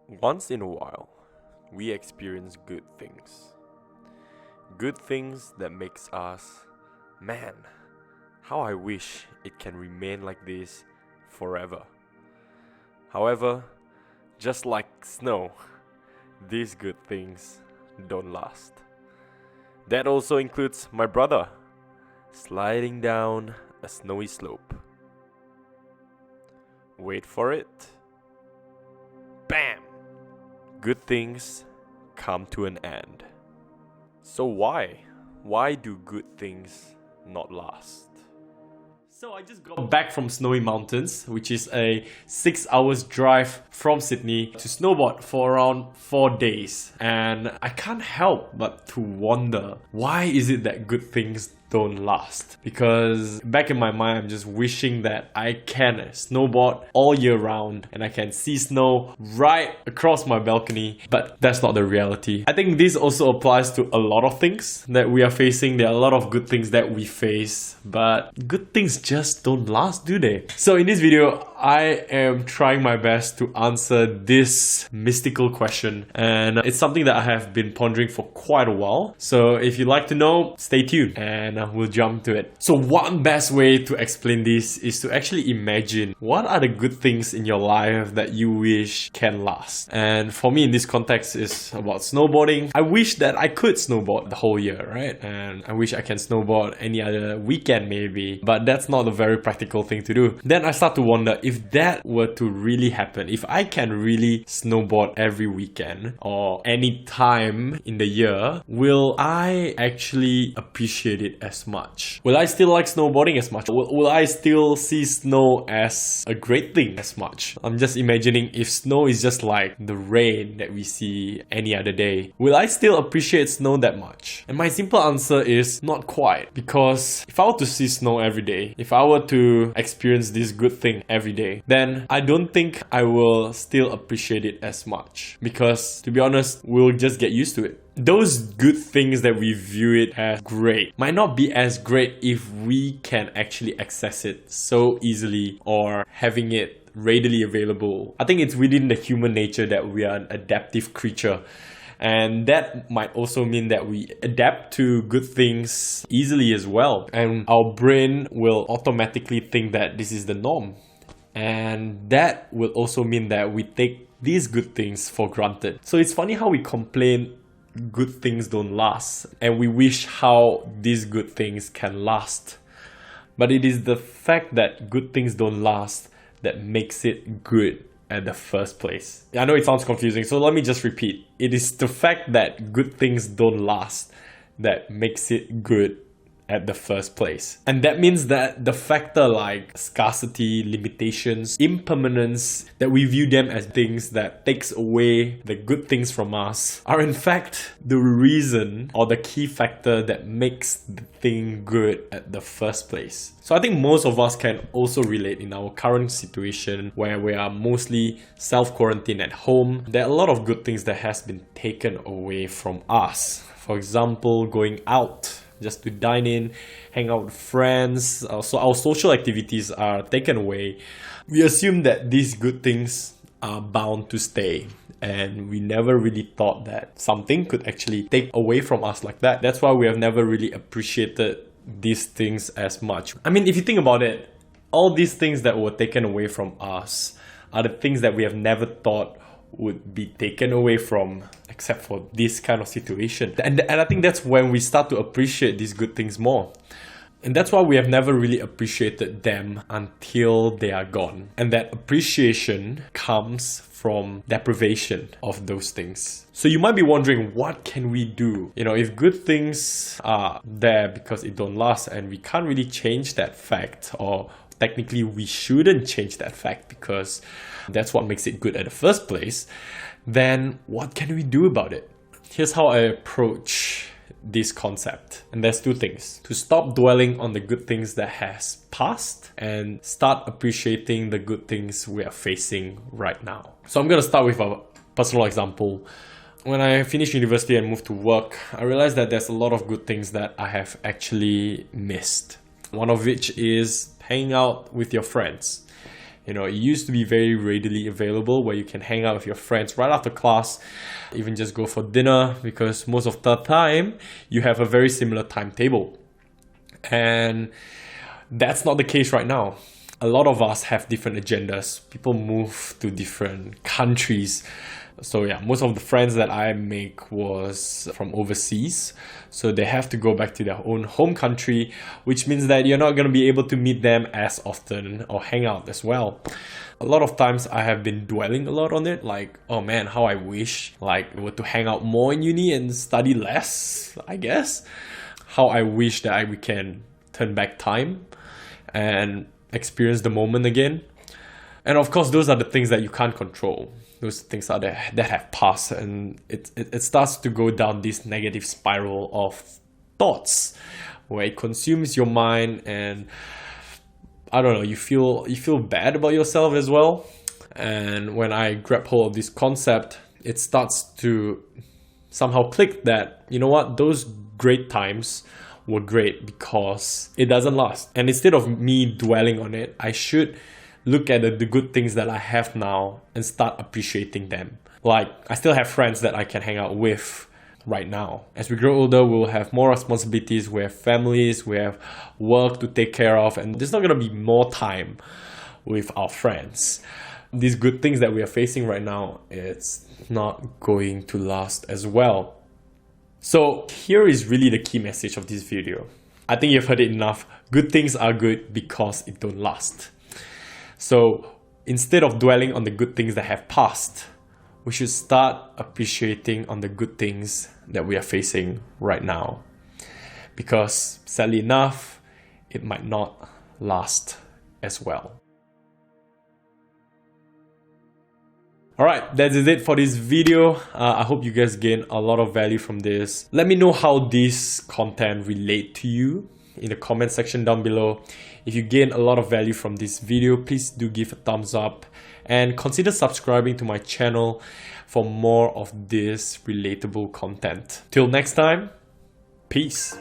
Once in a while, we experience good things. Good things that makes us, man, how I wish it can remain like this forever. However, just like snow, these good things don't last. That also includes my brother sliding down a snowy slope. Wait for it. Bam! Good things come to an end. So why? Why do good things not last? So I just got back from Snowy Mountains, which is a 6 hours drive from Sydney to snowboard for around 4 days. And I can't help but to wonder, why is it that good things don't last? Because back in my mind, I'm just wishing that I can snowboard all year round and I can see snow right across my balcony, but that's not the reality. I think this also applies to a lot of things that we are facing. There are a lot of good things that we face, but good things just don't last, do they? So in this video, I am trying my best to answer this mystical question, and it's something that I have been pondering for quite a while. So if you'd like to know, stay tuned and we'll jump to it. So one best way to explain this is to actually imagine what are the good things in your life that you wish can last. And for me in this context is about snowboarding. I wish that I could snowboard the whole year, right? And I wish I can snowboard any other weekend maybe, but that's not a very practical thing to do. Then I start to wonder, if that were to really happen, if I can really snowboard every weekend or any time in the year, will I actually appreciate it as much? Will I still like snowboarding as much? Will I still see snow as a great thing as much? I'm just imagining if snow is just like the rain that we see any other day, will I still appreciate snow that much? And my simple answer is not quite, because if I were to see snow every day, if I were to experience this good thing every day, then I don't think I will still appreciate it as much, because to be honest, we'll just get used to it. Those good things that we view it as great might not be as great if we can actually access it so easily or having it readily available. I think it's within the human nature that we are an adaptive creature. And that might also mean that we adapt to good things easily as well. And our brain will automatically think that this is the norm. And that will also mean that we take these good things for granted. So it's funny how we complain good things don't last, and we wish how these good things can last. But it is the fact that good things don't last that makes it good at the first place. I know it sounds confusing, so let me just repeat. It is the fact that good things don't last that makes it good at the first place. And that means that the factor like scarcity, limitations, impermanence, that we view them as things that takes away the good things from us, are in fact the reason or the key factor that makes the thing good at the first place. So I think most of us can also relate in our current situation where we are mostly self-quarantined at home. There are a lot of good things that has been taken away from us. For example, going out just to dine in, hang out with friends. So our social activities are taken away. We assume that these good things are bound to stay, and we never really thought that something could actually take away from us like that. That's why we have never really appreciated these things as much. I mean, if you think about it, all these things that were taken away from us are the things that we have never thought would be taken away from, except for this kind of situation. And I think that's when we start to appreciate these good things more. And that's why we have never really appreciated them until they are gone. And that appreciation comes from deprivation of those things. So you might be wondering, what can we do? You know, if good things are there because it don't last and we can't really change that fact, or technically we shouldn't change that fact because that's what makes it good at the first place, then what can we do about it? Here's how I approach this concept. And there's two things: to stop dwelling on the good things that has passed and start appreciating the good things we are facing right now. So I'm going to start with a personal example. When I finished university and moved to work, I realized that there's a lot of good things that I have actually missed. One of which is hanging out with your friends. You know, it used to be very readily available where you can hang out with your friends right after class, even just go for dinner, because most of the time you have a very similar timetable. And that's not the case right now. A lot of us have different agendas. People move to different countries. So yeah, most of the friends that I make was from overseas. So they have to go back to their own home country, which means that you're not going to be able to meet them as often or hang out as well. A lot of times I have been dwelling a lot on it, like, oh man, how I wish like we were to hang out more in uni and study less, I guess. How I wish that we can turn back time and experience the moment again. And of course, those are the things that you can't control. Those things are that have passed, and it starts to go down this negative spiral of thoughts where it consumes your mind, and I don't know, you feel bad about yourself as well. And when I grab hold of this concept, it starts to somehow click that, you know what, those great times were great because it doesn't last. And instead of me dwelling on it, I should look at the good things that I have now and start appreciating them. Like, I still have friends that I can hang out with right now. As we grow older, we'll have more responsibilities, we have families, we have work to take care of, and there's not gonna be more time with our friends. These good things that we are facing right now, it's not going to last as well. So here is really the key message of this video. I think you've heard it enough. Good things are good because it don't last. So instead of dwelling on the good things that have passed, we should start appreciating on the good things that we are facing right now. Because sadly enough, it might not last as well. Alright, that is it for this video. I hope you guys gain a lot of value from this. Let me know how this content relate to you in the comment section down below. If you gain a lot of value from this video, please do give a thumbs up and consider subscribing to my channel for more of this relatable content. Till next time, peace.